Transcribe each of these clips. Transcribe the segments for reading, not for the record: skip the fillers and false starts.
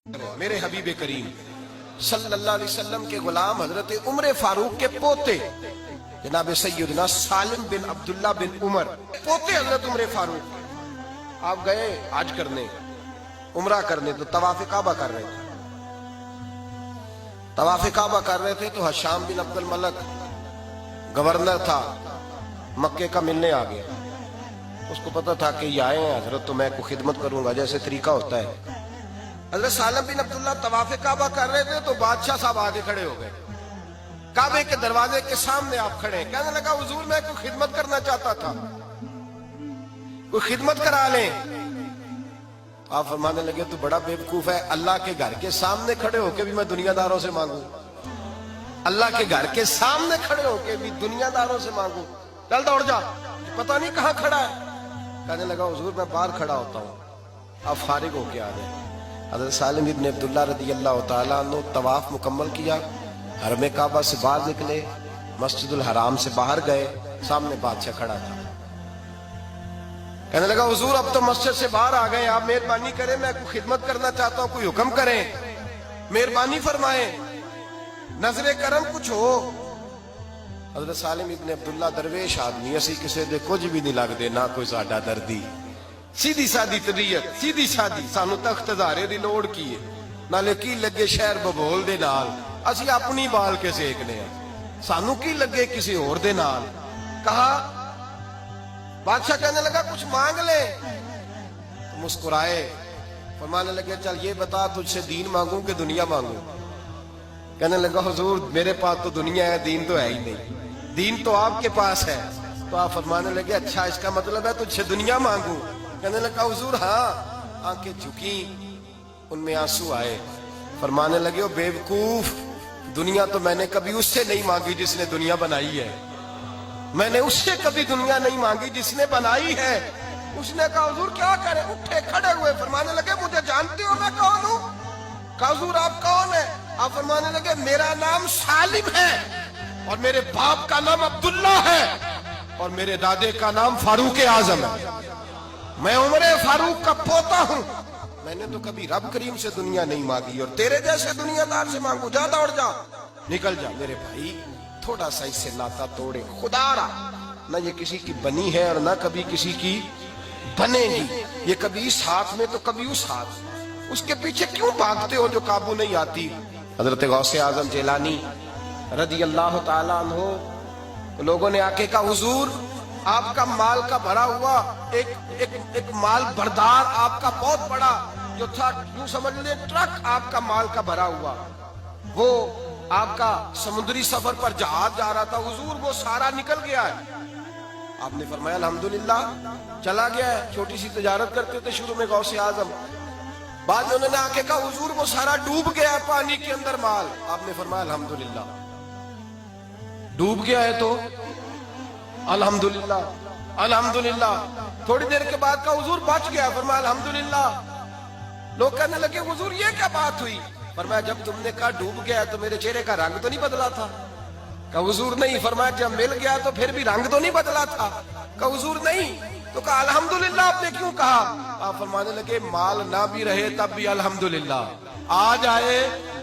میرے حبیب کریم صلی اللہ علیہ وسلم کے غلام حضرت عمر فاروق کے پوتے جناب سیدنا سالم بن عبداللہ بن عمر پوتے حضرت عمر فاروق آپ گئے حج کرنے عمرہ کرنے تو طواف کعبہ کر رہے تھے تو حشام بن عبد الملک گورنر تھا مکے کا ملنے آ گیا. اس کو پتا تھا کہ یہ آئے ہیں حضرت تو میں کو خدمت کروں گا جیسے طریقہ ہوتا ہے. حضرت سالم بن عبداللہ طواف کعبہ کر رہے تھے تو بادشاہ صاحب آگے کھڑے ہو گئے. کعبے کے دروازے کے سامنے آپ کھڑے ہیں. کہنے لگا حضور میں کوئی خدمت کرنا چاہتا تھا, کوئی خدمت کرا لیں. آپ فرمانے لگے تو بڑا بیوقوف ہے, اللہ کے گھر کے سامنے کھڑے ہو کے بھی میں دنیا داروں سے مانگوں, اللہ کے گھر کے سامنے کھڑے ہو کے بھی دنیا داروں سے مانگوں. چل دوڑ جا, پتہ نہیں کہاں کھڑا ہے. کہنے لگا حضور میں باہر کھڑا ہوتا ہوں, آپ فارغ ہو کے آ جائیں. حضرت سالم بن عبداللہ رضی اللہ تعالیٰ عنہ طواف مکمل کیا, حرم کعبہ سے باہر نکلے, مسجد الحرام سے باہر گئے, سامنے بادشاہ کھڑا تھا. کہنے لگا حضور اب تو مسجد سے باہر آ گئے, آپ مہربانی کریں میں کوئی خدمت کرنا چاہتا ہوں, کوئی حکم کریں, مہربانی فرمائیں, نظر کرم کچھ ہو. حضرت سالم ابن عبداللہ درویش آدمی, اسی کسی دے کچھ بھی نہیں لگ دے, نہ کوئی ساڈا دردی, سیدھی سادی طبیعت, سیدھی سادی. سانو تخت ہزارے دی لوڑ کی ہے, نالے کی لگے شہر ببول دے نال, اسی اپنی بال کے سیکنے ہیں, سانو کی لگے کسی اور دے نال. کہا بادشاہ کہنے لگا کچھ مانگ لے. مسکرائے, فرمانے لگے چل یہ بتا تجھ سے دین مانگوں کہ دنیا مانگوں. کہنے لگا حضور میرے پاس تو دنیا ہے, دین تو ہے ہی نہیں, دین تو آپ کے پاس ہے. تو آپ فرمانے لگے اچھا اس کا مطلب ہے تجھ سے دنیا مانگوں. کہنے لگا حضور ہاں. آنکھیں جھکیں, ان میں آنسو آئے. فرمانے لگے او بیوقوف, دنیا تو میں نے کبھی اس سے نہیں مانگی جس نے دنیا بنائی ہے, میں نے اس سے کبھی دنیا نہیں مانگی جس نے بنائی ہے. اس نے کہا حضور کیا کریں, اٹھے کھڑے ہوئے, فرمانے لگے مجھے جانتے ہو میں کون ہوں. کہا حضور آپ کون ہیں. آپ فرمانے لگے میرا نام سالم ہے, اور میرے باپ کا نام عبداللہ ہے, اور میرے دادے کا نام فاروق اعظم ہے. میں عمر فاروق کا پوتا ہوں. میں نے تو کبھی رب کریم سے دنیا نہیں مانگی, اور تیرے جیسے دنیا دار سے مانگو. جا دوڑ جا, نکل جا. میرے بھائی تھوڑا سا اس سے ناتا توڑے, خدا رہا نہ یہ کسی کی بنی ہے اور نہ کبھی کسی کی بنے گی. یہ کبھی اس ہاتھ میں تو کبھی اس ہاتھ, اس کے پیچھے کیوں بھاگتے ہو جو قابو نہیں آتی. حضرت غوث اعظم جیلانی رضی اللہ تعالیٰ عنہ لوگوں نے آکے کہا حضور آپ کا مال کا بھرا ہوا ایک مال بردار آپ کا بہت بڑا جو تھا, یوں سمجھ لیں ٹرک آپ کا مال کا بھرا ہوا, وہ آپ کا سمندری سفر پر جہاز جا رہا تھا حضور, وہ سارا نکل گیا ہے. آپ نے فرمایا الحمدللہ چلا گیا ہے. چھوٹی سی تجارت کرتے تھے شروع میں غوث اعظم. بعد میں انہوں نے آکے کہا حضور وہ سارا ڈوب گیا ہے پانی کے اندر مال. آپ نے فرمایا الحمدللہ, ڈوب گیا ہے تو الحمدللہ الحمدللہ. تھوڑی دیر کے بعد کہا حضور بچ گیا, فرمایا الحمدللہ. لوگ کہنے لگے حضور یہ کیا بات ہوئی. فرمایا جب تم نے کہا ڈوب گیا تو میرے چہرے کا رنگ تو نہیں بدلا تھا. کہا حضور نہیں. فرمایا جب مل گیا تو پھر بھی رنگ تو نہیں بدلا تھا. کہا حضور نہیں. تو کہا الحمدللہ آپ نے کیوں کہا. آپ فرمانے لگے مال نہ بھی رہے تب بھی الحمدللہ, آ جائے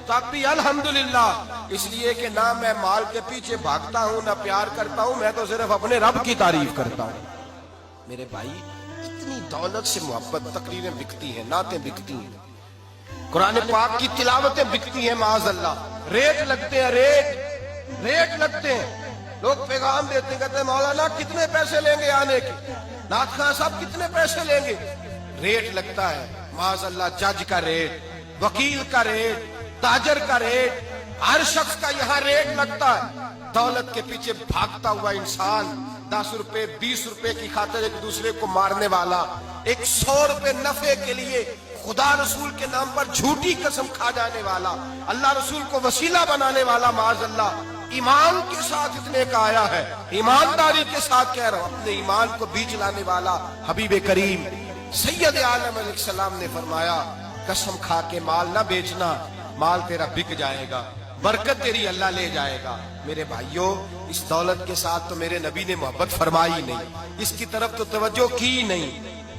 تب بھی الحمدللہ, اس لیے کہ نہ میں مال کے پیچھے بھاگتا ہوں نہ پیار کرتا ہوں, میں تو صرف اپنے رب کی تعریف کرتا ہوں. میرے بھائی اتنی دولت سے محبت, تقریریں بکتی ہیں, نعتیں بکتی ہیں, قرآن پاک کی تلاوتیں بکتی ہیں, معاذ اللہ ریٹ لگتے ہیں, ریٹ لگتے ہیں. لوگ پیغام دیتے ہیں, کہتے ہیں مولانا کتنے پیسے لیں گے آنے کے, نعت خان صاحب کتنے پیسے لیں گے. ریٹ لگتا ہے معاذ اللہ, جج کا ریٹ, وکیل کا ریٹ, تاجر کا ریٹ, ہر شخص کا یہاں ریٹ لگتا ہے. دولت کے پیچھے بھاگتا ہوا انسان, 10 روپے 20 روپے کی خاطر ایک دوسرے کو مارنے والا, 100 روپے نفع کے لیے خدا رسول کے نام پر جھوٹی قسم کھا جانے والا, اللہ رسول کو وسیلہ بنانے والا, معاذ اللہ ایمان کے ساتھ اتنے کا آیا ہے, ایمانداری کے ساتھ کہہ رہا ہوں, اپنے ایمان کو بیچ لانے والا حبیب کریم سید عالم علیہ السلام نے فرمایا قسم کھا کے مال نہ بیچنا, مال تیرا بک جائے گا, برکت تیری اللہ لے جائے گا. میرے بھائیوں اس دولت کے ساتھ تو میرے نبی نے محبت فرمائی نہیں, اس کی طرف تو توجہ کی نہیں.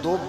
2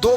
2